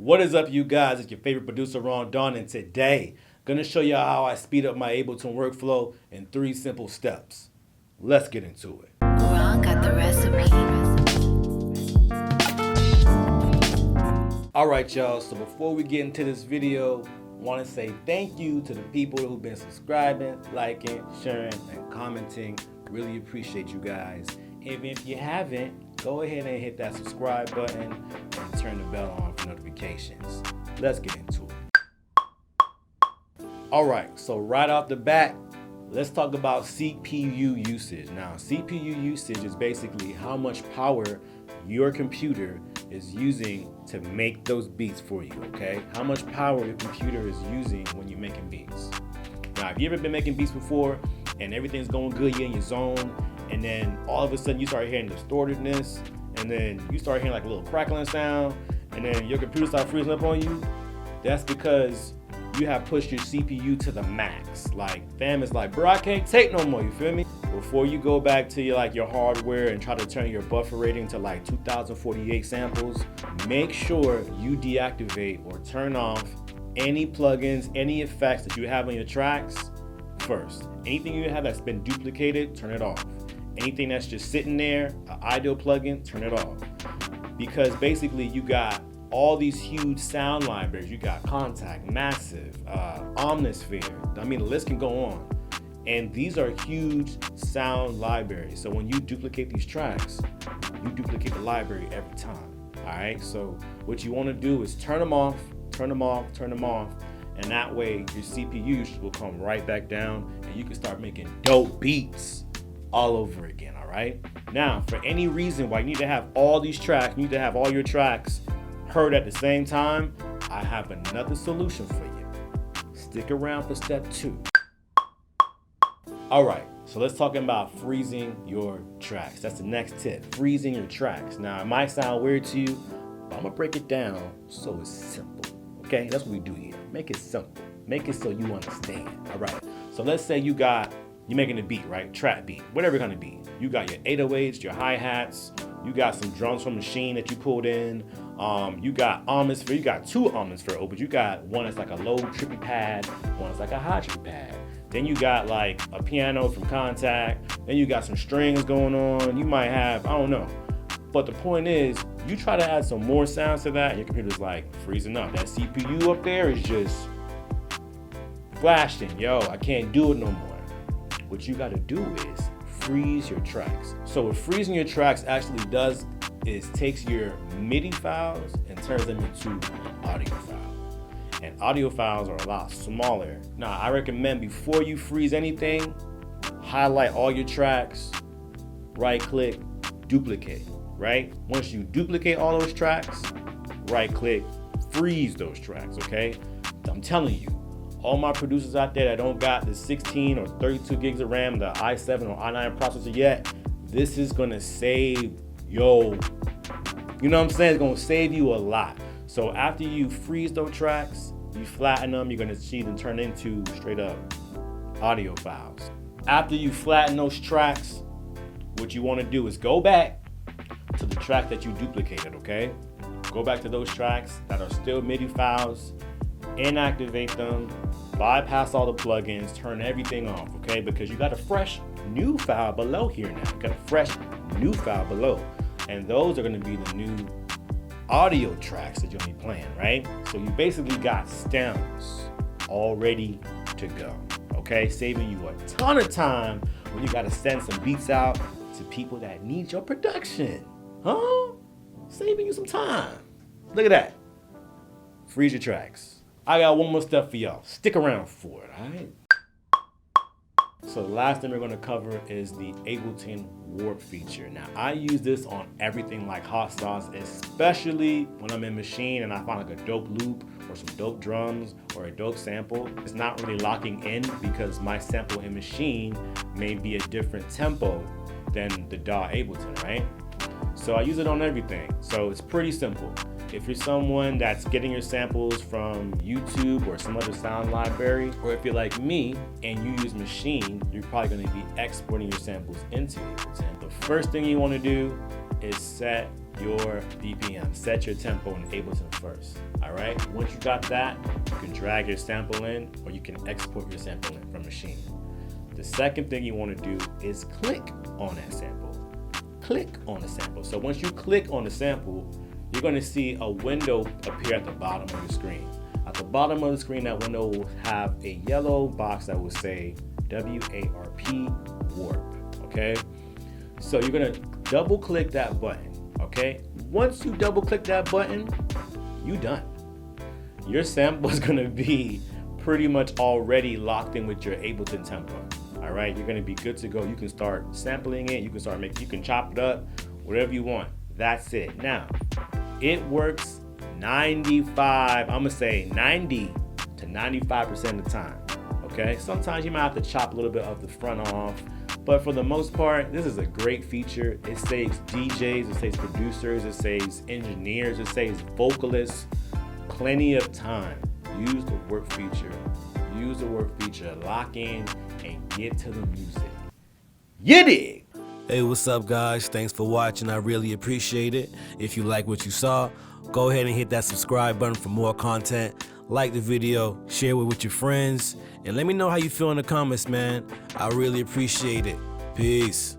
What is up, you guys? It's your favorite producer, Don, and today I'm gonna show you how I speed up my Ableton workflow in 3 simple steps. Let's get into it. Ron got the recipe. Alright, y'all, so before we get into this video, I want to say thank you to the people who've been subscribing, liking, sharing, and commenting. Really appreciate you guys. Even if you haven't, go ahead and hit that subscribe button and turn the bell on for notifications. Let's get into it. Alright, so right off the bat, let's talk about CPU usage. Now, CPU usage is basically how much power your computer is using to make those beats for you, okay? How much power your computer is using when you're making beats. Now, have you ever been making beats before and everything's going good, you're in your zone, and then all of a sudden you start hearing distortedness, and then you start hearing like a little crackling sound, and then your computer starts freezing up on you? That's because you have pushed your CPU to the max. Like, fam is like, bro, I can't take no more, you feel me? Before you go back to your hardware and try to turn your buffer rating to like 2048 samples, make sure you deactivate or turn off any plugins, any effects that you have on your tracks first. Anything you have that's been duplicated, turn it off. Anything that's just sitting there, an idle plugin, turn it off. Because basically you got all these huge sound libraries. You got Contact, Massive, Omnisphere. I mean, the list can go on. And these are huge sound libraries. So when you duplicate these tracks, you duplicate the library every time. All right, so what you want to do is turn them off, turn them off, turn them off. And that way your CPU will come right back down and you can start making dope beats all over again, all right? Now, for any reason why you need to have all these tracks, you need to have all your tracks heard at the same time, I have another solution for you. Stick around for step 2. All right, so let's talk about freezing your tracks. That's the next tip, freezing your tracks. Now, it might sound weird to you, but I'm gonna break it down so it's simple, okay? That's what we do here, make it simple. Make it so you understand, all right? So let's say you're making a beat, right? Trap beat, whatever kind of beat. You got your 808s, your hi-hats, you got some drums from Machine that you pulled in, you got Omnisphere, you got 2 Omnisphere open. You got one that's like a low trippy pad, one that's like a high trippy pad. Then you got like a piano from Contact, then you got some strings going on, you might have, I don't know. But the point is, you try to add some more sounds to that, and your computer's like freezing up. That CPU up there is just flashing, yo, I can't do it no more. What you gotta do is freeze your tracks. So what freezing your tracks actually does is takes your MIDI files and turns them into audio files. And audio files are a lot smaller. Now, I recommend before you freeze anything, highlight all your tracks, right click, duplicate, right? Once you duplicate all those tracks, right click, freeze those tracks, okay? I'm telling you, all my producers out there that don't got the 16 or 32 gigs of RAM, the i7 or i9 processor yet, this is gonna save, you know what I'm saying? It's gonna save you a lot. So after you freeze those tracks, you flatten them, you're gonna see them turn into straight up audio files. After you flatten those tracks, what you wanna do is go back to the track that you duplicated, okay? Go back to those tracks that are still MIDI files, inactivate them, bypass all the plugins, turn everything off, okay? Because you got a fresh new file below here now. You got a fresh new file below. And those are gonna be the new audio tracks that you'll be playing, right? So you basically got stems all ready to go, okay? Saving you a ton of time when you gotta send some beats out to people that need your production, huh? Saving you some time. Look at that. Freeze your tracks. I got one more step for y'all. Stick around for it, all right? So the last thing we're gonna cover is the Ableton Warp feature. Now, I use this on everything like hot sauce, especially when I'm in Machine and I find like a dope loop or some dope drums or a dope sample. It's not really locking in because my sample in Machine may be a different tempo than the DAW Ableton, right? So I use it on everything. So it's pretty simple. If you're someone that's getting your samples from YouTube or some other sound library, or if you're like me and you use Machine, you're probably going to be exporting your samples into Ableton. The first thing you want to do is set your BPM. Set your tempo in Ableton first. All right. Once you got that, you can drag your sample in, or you can export your sample in from Machine. The second thing you want to do is click on that sample. Click on the sample. So once you click on the sample, you're going to see a window appear at the bottom of the screen. At the bottom of the screen, that window will have a yellow box that will say WARP warp. Okay. So you're going to double click that button. Okay. Once you double click that button, you done. Your sample is going to be pretty much already locked in with your Ableton tempo. All right, you're gonna be good to go. You can start sampling it. You can start making. You can chop it up, whatever you want. That's it. Now, it works 95. I'm gonna say 90 to 95% of the time. Okay. Sometimes you might have to chop a little bit of the front off, but for the most part, this is a great feature. It saves DJs, it saves producers, it saves engineers, it saves vocalists plenty of time. Use the work feature. Use the work feature. Lock in and get to the music. You dig? Hey, what's up, guys? Thanks for watching. I really appreciate it. If you like what you saw, go ahead and hit that subscribe button for more content. Like the video, share it with your friends, and let me know how you feel in the comments, man. I really appreciate it. Peace.